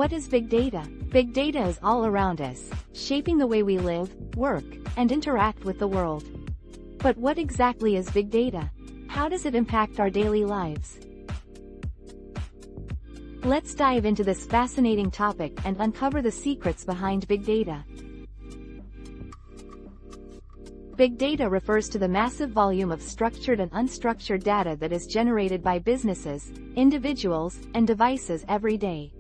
What is big data? Big data is all around us, shaping the way we live, work, and interact with the world. But what exactly is big data? How does it impact our daily lives? Let's dive into this fascinating topic and uncover the secrets behind big data. Big data refers to the massive volume of structured and unstructured data that is generated by businesses, individuals, and devices every day.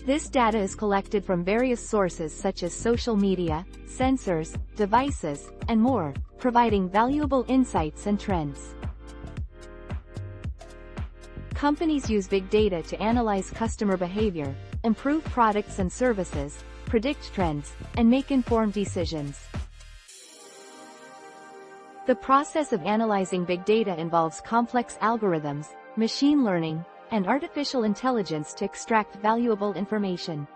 This data is collected from various sources such as social media, sensors, devices, and more, providing valuable insights and trends. Companies use big data to analyze customer behavior, improve products and services, predict trends, and make informed decisions. The process of analyzing big data involves complex algorithms, machine learning, and artificial intelligence to extract valuable information.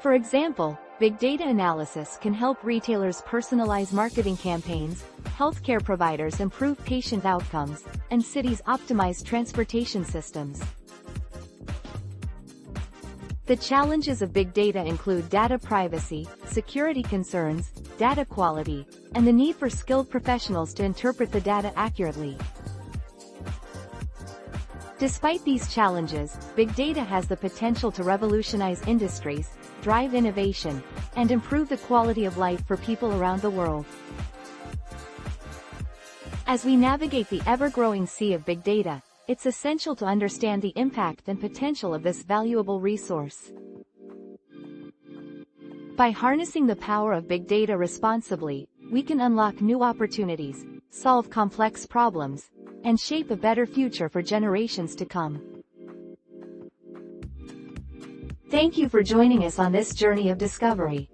For example, big data analysis can help retailers personalize marketing campaigns, healthcare providers improve patient outcomes, and cities optimize transportation systems. The challenges of big data include data privacy, security concerns, data quality, and the need for skilled professionals to interpret the data accurately. Despite these challenges, big data has the potential to revolutionize industries, drive innovation, and improve the quality of life for people around the world. As we navigate the ever-growing sea of big data, it's essential to understand the impact and potential of this valuable resource. By harnessing the power of big data responsibly, we can unlock new opportunities, solve complex problems, and shape a better future for generations to come. Thank you for joining us on this journey of discovery.